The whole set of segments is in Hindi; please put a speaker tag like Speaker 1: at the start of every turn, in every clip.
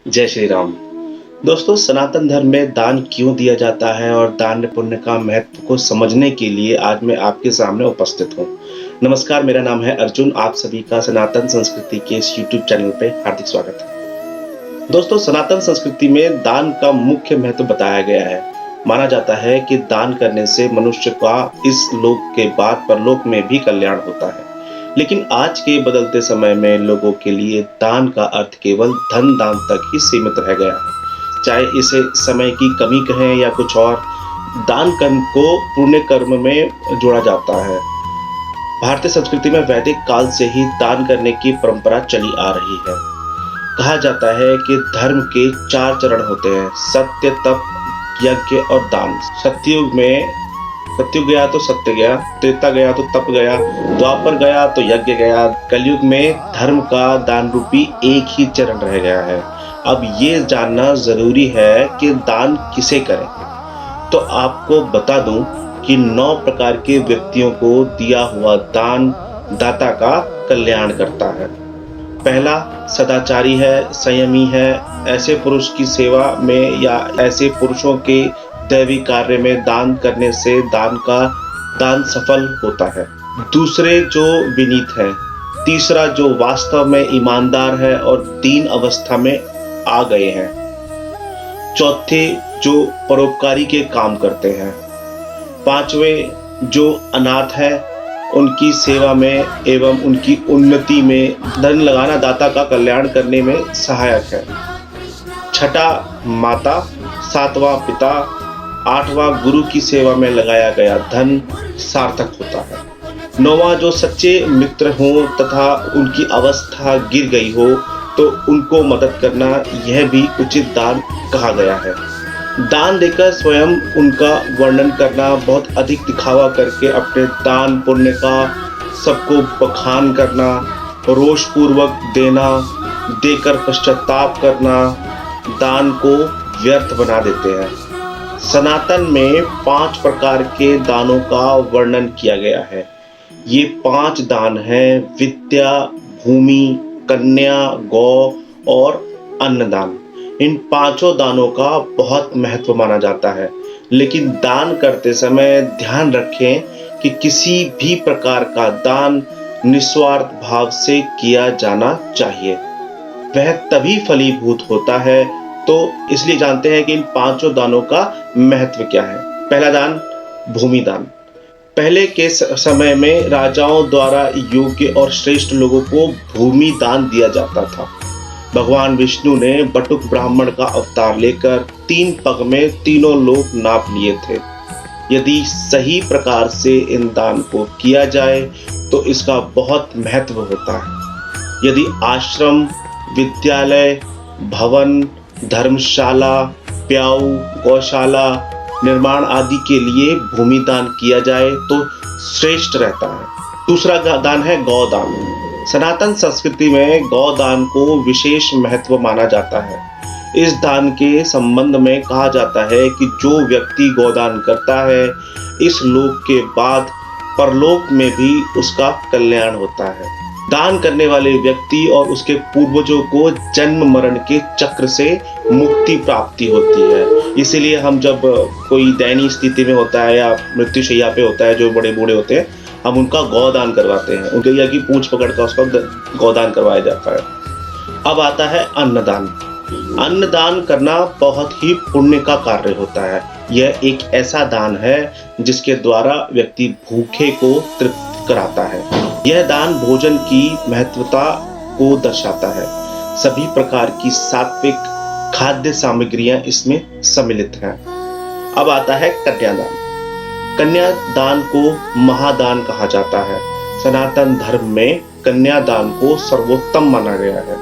Speaker 1: जय श्री राम। दोस्तों, सनातन धर्म में दान क्यों दिया जाता है और दान पुण्य का महत्व को समझने के लिए आज मैं आपके सामने उपस्थित हूँ। नमस्कार, मेरा नाम है अर्जुन। आप सभी का सनातन संस्कृति के इस यूट्यूब चैनल पे हार्दिक स्वागत है। दोस्तों, सनातन संस्कृति में दान का मुख्य महत्व बताया गया है। माना जाता है कि दान करने से मनुष्य का इस लोक के बाद परलोक में भी कल्याण होता है। लेकिन आज के बदलते समय में लोगों के लिए दान का अर्थ केवल धन दान तक ही सीमित रह गया है। चाहे इसे समय की कमी कहें या कुछ और, दान कर्म को पुण्य कर्म में जोड़ा जाता है। भारतीय संस्कृति में वैदिक काल से ही दान करने की परंपरा चली आ रही है। कहा जाता है कि धर्म के 4 चरण होते हैं: सत्य, तप, यज्ञ और दान। सत्युग गया तो सत्य गया, त्रेता गया तो तप गया, द्वापर गया तो यज्ञ गया, कलयुग में धर्म का दान रूपी एक ही चरण रह गया है। अब ये जानना जरूरी है कि दान किसे करें। तो आपको बता दूं कि 9 प्रकार के व्यक्तियों को दिया हुआ दान दाता का कल्याण करता है। पहला सदाचारी है, संयमी है। ऐसे पुरुष की सेवा में या ऐसे पुरुषों के दैवी कार्य में दान करने से दान सफल होता है। दूसरे जो विनीत है। तीसरा जो वास्तव में ईमानदार है और दीन अवस्था में आ गए हैं। चौथे जो परोपकारी के काम करते हैं। पांचवें जो अनाथ है, उनकी सेवा में एवं उनकी उन्नति में धन लगाना दाता का कल्याण करने में सहायक है। छठा माता, सातवां पिता, आठवां गुरु की सेवा में लगाया गया धन सार्थक होता है। नौवां जो सच्चे मित्र हों तथा उनकी अवस्था गिर गई हो तो उनको मदद करना, यह भी उचित दान कहा गया है। दान देकर स्वयं उनका वर्णन करना, बहुत अधिक दिखावा करके अपने दान पुण्य का सबको बखान करना, रोष पूर्वक देना, देकर पश्चाताप करना, दान को व्यर्थ बना देते हैं। सनातन में 5 प्रकार के दानों का वर्णन किया गया है। ये 5 दान हैं: विद्या, भूमि, कन्या, गौ और अन्नदान। इन 5 दानों का बहुत महत्व माना जाता है। लेकिन दान करते समय ध्यान रखें कि किसी भी प्रकार का दान निस्वार्थ भाव से किया जाना चाहिए। वह तभी फलीभूत होता है। तो इसलिए जानते हैं कि इन 5 दानों का महत्व क्या है। पहला दान, भूमि दान। पहले के समय में राजाओं द्वारा योग्य और श्रेष्ठ लोगों को भूमि दान दिया जाता था। भगवान विष्णु ने बटुक ब्राह्मण का अवतार लेकर 3 पग में तीनों लोक नाप लिए थे। यदि सही प्रकार से इन दान को किया जाए तो इसका बहुत महत्व होता है। यदि आश्रम, विद्यालय, भवन, धर्मशाला, प्याऊ, गौशाला निर्माण आदि के लिए भूमि दान किया जाए तो श्रेष्ठ रहता है। दूसरा दान है गौदान। सनातन संस्कृति में गौदान को विशेष महत्व माना जाता है। इस दान के संबंध में कहा जाता है कि जो व्यक्ति गौदान करता है, इस लोक के बाद परलोक में भी उसका कल्याण होता है। दान करने वाले व्यक्ति और उसके पूर्वजों को जन्म मरण के चक्र से मुक्ति प्राप्ति होती है। इसीलिए हम जब कोई दयनीय स्थिति में होता है या मृत्युशैया पे होता है, जो बड़े बूढ़े होते हैं, हम उनका गौदान करवाते हैं। उनके या की पूंछ पकड़ कर उसका गौदान करवाया जाता है। अब आता है अन्नदान। अन्नदान करना बहुत ही पुण्य का कार्य होता है। यह एक ऐसा दान है जिसके द्वारा व्यक्ति भूखे को तृप्त कराता है। यह दान भोजन की महत्वता को दर्शाता है। सभी प्रकार की सात्विक खाद्य सामग्रियां इसमें सम्मिलित हैं। अब आता है कन्यादान। कन्यादान को महादान कहा जाता है। सनातन धर्म में कन्यादान को सर्वोत्तम माना गया है।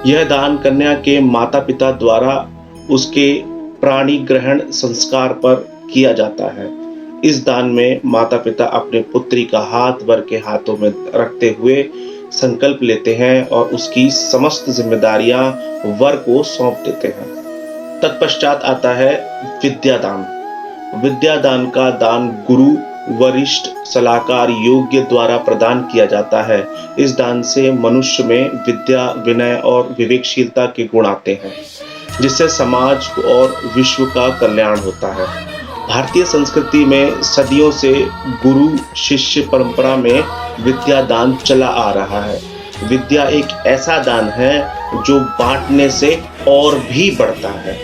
Speaker 1: यह दान कन्या के माता पिता द्वारा उसके प्राणी ग्रहण संस्कार पर किया जाता है। इस दान में माता पिता अपने पुत्री का हाथ वर के हाथों में रखते हुए संकल्प लेते हैं और उसकी समस्त जिम्मेदारियां वर को सौंप देते हैं। तत्पश्चात आता है विद्यादान। विद्यादान का दान गुरु वरिष्ठ सलाहकार योग्य द्वारा प्रदान किया जाता है। इस दान से मनुष्य में विद्या, विनय और विवेकशीलता के गुण आते हैं, जिससे समाज और विश्व का कल्याण होता है। भारतीय संस्कृति में सदियों से गुरु शिष्य परंपरा में विद्या दान चला आ रहा है। विद्या एक ऐसा दान है जो बांटने से और भी बढ़ता है।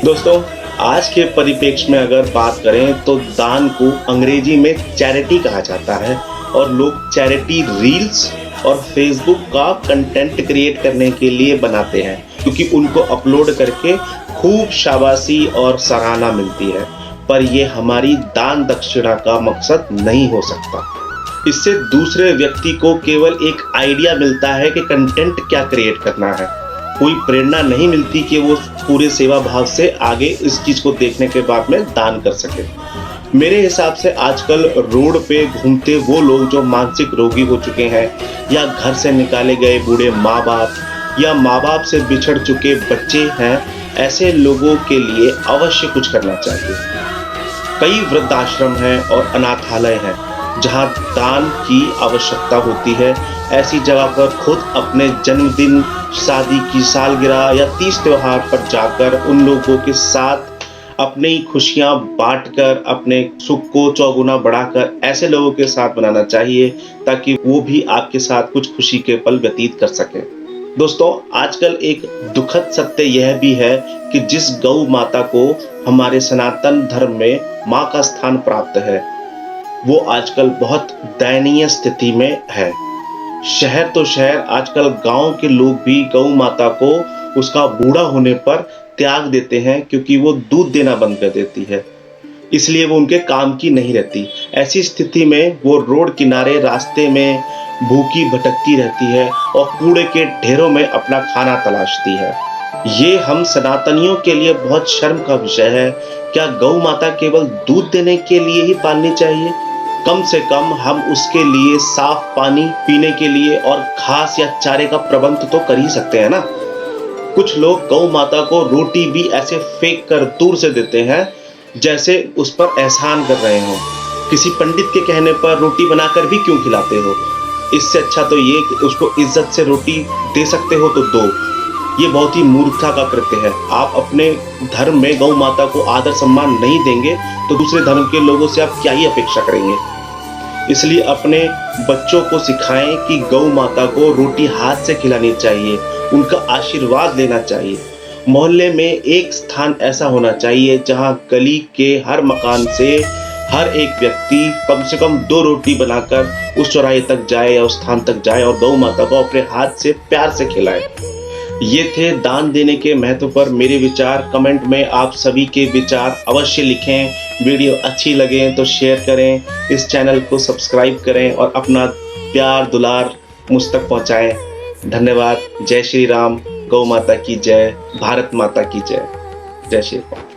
Speaker 1: दोस्तों, आज के परिप्रेक्ष्य में अगर बात करें तो दान को अंग्रेजी में चैरिटी कहा जाता है और लोग चैरिटी रील्स और फेसबुक का कंटेंट क्रिएट करने के लिए बनाते हैं, क्योंकि उनको अपलोड करके खूब शाबाशी और सराहना मिलती है। पर यह हमारी दान दक्षिणा का मकसद नहीं हो सकता। इससे दूसरे व्यक्ति को केवल एक आइडिया मिलता है कि कंटेंट क्या क्रिएट करना है। कोई प्रेरणा नहीं मिलती कि वो पूरे सेवा भाव से आगे इस चीज को देखने के बाद में दान कर सके। मेरे हिसाब से आजकल रोड पे घूमते वो लोग जो मानसिक रोगी हो चुके हैं, या घर से निकाले गए बूढ़े माँ बाप, या माँ बाप से बिछड़ चुके बच्चे हैं, ऐसे लोगों के लिए अवश्य कुछ करना चाहिए। कई वृद्धाश्रम हैं और अनाथालय हैं जहां दान की आवश्यकता होती है। ऐसी जगह पर खुद अपने जन्मदिन, शादी की सालगिरह या तीज त्योहार पर जाकर उन लोगों के साथ अपनी खुशियां बांटकर अपने सुख को चौगुना बढ़ाकर ऐसे लोगों के साथ बनाना चाहिए, ताकि वो भी आपके साथ कुछ खुशी के पल व्यतीत कर सके। दोस्तों, आजकल एक दुखद सत्य यह भी है कि जिस गौ माता को हमारे सनातन धर्म में माँ का स्थान प्राप्त है, वो आजकल बहुत दयनीय स्थिति में है। शहर तो शहर, आजकल गांव के लोग भी गौ माता को उसका बूढ़ा होने पर त्याग देते हैं, क्योंकि वो दूध देना बंद कर देती है, इसलिए वो उनके काम की नहीं रहती। ऐसी स्थिति में वो रोड किनारे रास्ते में भूखी भटकती रहती है और कूड़े के ढेरों में अपना खाना तलाशती है। ये हम सनातनियों के लिए बहुत शर्म का विषय है। क्या गौ माता केवल दूध देने के लिए ही पालनी चाहिए? कम से कम हम उसके लिए साफ पानी पीने के लिए और घास या चारे का प्रबंध तो कर ही सकते हैं ना। कुछ लोग गौ माता को रोटी भी ऐसे फेंक कर दूर से देते हैं जैसे उस पर एहसान कर रहे हो। किसी पंडित के कहने पर रोटी बनाकर भी क्यों खिलाते हो? इससे अच्छा तो ये कि उसको इज्जत से रोटी दे सकते हो तो दो। ये बहुत ही मूर्खता का कृत्य है। आप अपने धर्म में गौ माता को आदर सम्मान नहीं देंगे तो दूसरे धर्म के लोगों से आप क्या ही अपेक्षा करेंगे। इसलिए अपने बच्चों को सिखाएं कि गौ माता को रोटी हाथ से खिलानी चाहिए, उनका आशीर्वाद लेना चाहिए। मोहल्ले में एक स्थान ऐसा होना चाहिए जहां गली के हर मकान से हर एक व्यक्ति कम से कम 2 रोटी बनाकर उस चौराहे तक जाए या उस स्थान तक जाए और गौ माता को अपने हाथ से प्यार से खिलाए। ये थे दान देने के महत्व पर मेरे विचार। कमेंट में आप सभी के विचार अवश्य लिखें। वीडियो अच्छी लगे तो शेयर करें, इस चैनल को सब्सक्राइब करें और अपना प्यार दुलार मुझ तक पहुंचाएं। धन्यवाद। जय श्री राम। गौ माता की जय। भारत माता की जय। जय श्री राम।